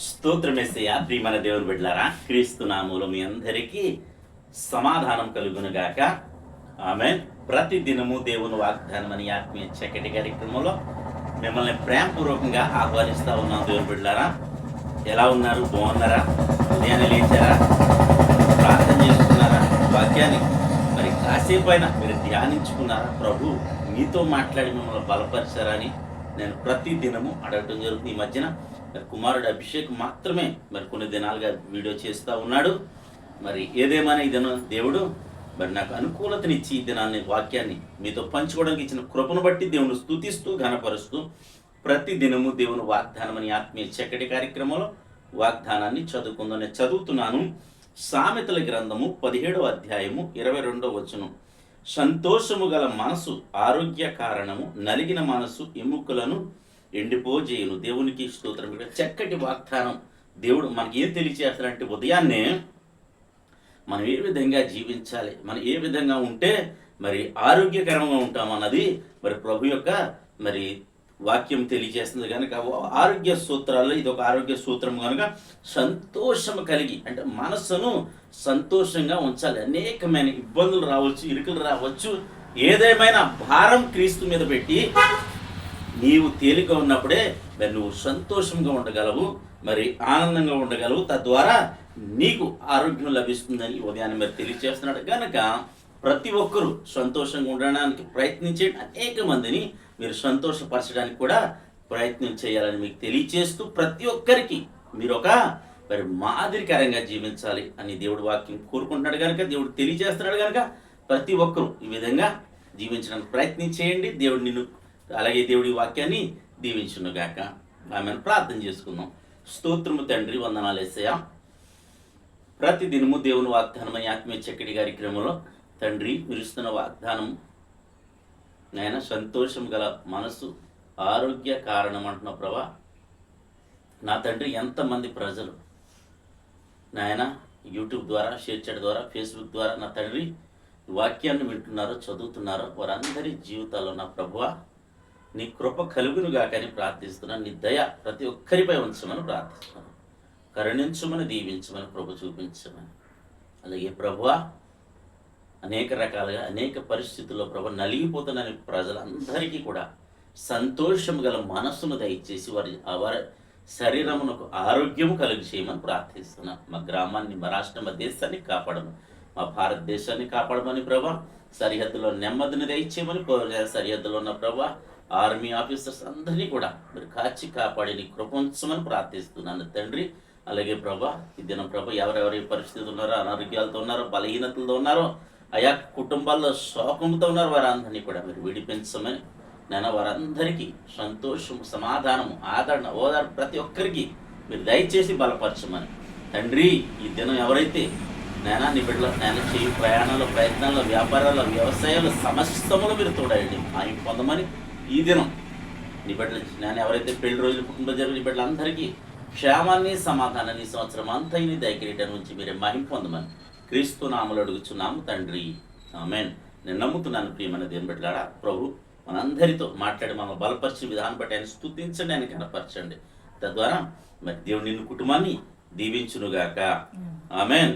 స్తోత్రమేసయ్య ప్రియమైన దేవుని బిడ్డలారా, క్రీస్తు నామములో మీ అందరికీ సమాధానం కలుగునుగాక. ఆమేన్. ప్రతి దినము దేవుని వాగ్దానం అని ఆత్మీయ చక్కటి కార్యక్రమంలో మిమ్మల్ని ప్రేమపూర్వకంగా ఆహ్వానిస్తూ ఉన్నాం. దేవుని బిడ్డలారా, ఎలా ఉన్నారు? బాగున్నారా? ఉదయాన్నే లేచారా? ప్రార్థన చేసుకున్నారా? వాక్యాన్ని మరి కాసేపు అయినా మీరు ధ్యానించుకున్నారా? ప్రభు మీతో మాట్లాడి మిమ్మల్ని బలపరిచారని నేను ప్రతి దినము అడగటం జరుగుతుంది. ఈ మధ్యన మరి కుమారుడు అభిషేక్ మాత్రమే మరి కొన్ని దినాలుగా వీడియో చేస్తూ ఉన్నాడు. మరి ఏదేమైనా ఈ దినం దేవుడు మరి నాకు అనుకూలతనిచ్చి ఈ దినాన్ని వాక్యాన్ని మీతో పంచుకోవడానికి ఇచ్చిన కృపను బట్టి దేవుని స్తుతిస్తూ ఘనపరుస్తూ ప్రతి దినము దేవుని వాగ్దానం అని ఆత్మీయ చక్కటి కార్యక్రమంలో వాగ్దానాన్ని చదువుకుందాం. నేను చదువుతున్నాను సామెతల గ్రంథము 17వ అధ్యాయము 22వ వచనం. సంతోషము గల మనసు ఆరోగ్య కారణము, నలిగిన మనసు ఎముకలను ఎండిపోజేయును. దేవునికి స్తోత్రం. చక్కటి వాగ్దానం దేవుడు మనకి ఏం తెలియచేస్తాడంటే, ఉదయాన్నే మనం ఏ విధంగా జీవించాలి, మనం ఏ విధంగా ఉంటే మరి ఆరోగ్యకరంగా ఉంటామన్నది మరి ప్రభు యొక్క మరి వాక్యం తెలియజేస్తుంది. కనుక ఆరోగ్య సూత్రాల్లో ఇది ఒక ఆరోగ్య సూత్రం కనుక సంతోషం కలిగి అంటే మనస్సును సంతోషంగా ఉంచాలి. అనేకమైన ఇబ్బందులు రావచ్చు, ఇరుకులు రావచ్చు, ఏదేమైనా భారం క్రీస్తు మీద పెట్టి నీవు తేలిక ఉన్నప్పుడే మరి నువ్వు సంతోషంగా ఉండగలవు, మరి ఆనందంగా ఉండగలవు. తద్వారా నీకు ఆరోగ్యం లభిస్తుందని ఉదయాన్నే మరి తెలియజేస్తున్నాడు. కనుక ప్రతి ఒక్కరూ సంతోషంగా ఉండడానికి ప్రయత్నించండి. అనేక మందిని మీరు సంతోషపరచడానికి కూడా ప్రయత్నం చేయాలని మీకు తెలియచేస్తూ ప్రతి ఒక్కరికి మీరు ఒక మరి మాదిరికరంగా జీవించాలి అని దేవుడు వాక్యం కోరుకుంటున్నాడు. కనుక దేవుడు తెలియజేస్తున్నాడు. కనుక ప్రతి ఒక్కరూ ఈ విధంగా జీవించడానికి ప్రయత్నం చేయండి. దేవుడు నిన్ను అలాగే దేవుడి వాక్యాన్ని దీవించునుగాక. ఆమెను ప్రార్థన చేసుకుందాం. స్తోత్రము తండ్రి, వందనాలు యేసయ్య. ప్రతి దినము దేవుని వాగ్దానం అని ఆత్మీయ చక్కటి కార్యక్రమంలో తండ్రి విరుస్తున్న వాగ్దానం నాయన సంతోషం గల మనసు ఆరోగ్య కారణం అంటున్న ప్రభా. నా తండ్రి ఎంతమంది ప్రజలు నాయన యూట్యూబ్ ద్వారా, షేర్ చేయడం ద్వారా, ఫేస్బుక్ ద్వారా నా తండ్రి వాక్యాన్ని వింటున్నారో, చదువుతున్నారో వారందరి జీవితాల్లో నా ప్రభువా నీ కృప కలుగునుగాకని ప్రార్థిస్తున్నాను. నీ దయ ప్రతి ఒక్కరిపై ఉంచమని ప్రార్థిస్తున్నాను. కరుణించమని, దీవించమని, కృప చూపించమని. అలాగే ప్రభువా అనేక రకాలుగా అనేక పరిస్థితుల్లో ప్రభు నలిగిపోతున్న ప్రజలందరికీ కూడా సంతోషం గల మనస్సును దయచేసి వారి శరీరమునకు ఆరోగ్యము కలిగి చేయమని ప్రార్థిస్తున్నాను. మా గ్రామాన్ని, మా రాష్ట్రం, మా దేశాన్ని కాపాడమని, మా భారతదేశాన్ని కాపాడమని ప్రభా. సరిహద్దులో నెమ్మదిని దయచేయమని, సరిహద్దులో ఉన్న ప్రభా ఆర్మీ ఆఫీసర్స్ అందరినీ కూడా మీరు కాచి కాపాడి నీ కృప ఉంచమని ప్రార్థిస్తున్నాను తండ్రి. అలాగే ప్రభా ఈ దినం ప్రభా ఎవరెవరి పరిస్థితులు ఉన్నారో, అనారోగ్యాలతో ఉన్నారో, బలహీనతలతో ఉన్నారో, ఆయా కుటుంబాల్లో శోకంతో ఉన్నారు, వారందరినీ కూడా మీరు విడిపించమని నేను వారందరికీ సంతోషం, సమాధానము, ఆదరణ, ఓదార్పు ప్రతి ఒక్కరికి మీరు దయచేసి బలపరచమని తండ్రి. ఈ దినం ఎవరైతే నేను నీ బిడ్డల నేను చేయి ప్రయాణాలు, ప్రయత్నాల్లో, వ్యాపారాల్లో, వ్యవసాయాలు, సమస్తములు మీరు తోడండి ఆయన పొందమని ఈ దినం నీ బిడ్డలు నేను ఎవరైతే పెళ్లి రోజులు, కుటుంబ జరిగిన నీ బిడ్డలందరికీ క్షేమాన్ని, సమాధానాన్ని సంవత్సరం అంతా నీ దగ్గర నుంచి మీరే మహిమ పొందమని క్రీస్తు నామములో అడుగుచున్నాము తండ్రి. ఆమేన్. నేను నమ్ముతున్నాను ప్రియమైన దేవుని బిడ్డలారా, ప్రభు మనందరితో మాట్లాడి మమ్మల్ని బలపరిచిన విధానం బట్టి ఆయన స్తుతించండి, ఆయన కనపరచండి. తద్వారా మరి దేవుడు నిన్ను కుటుంబాన్ని దీవించునుగాక. ఆమేన్.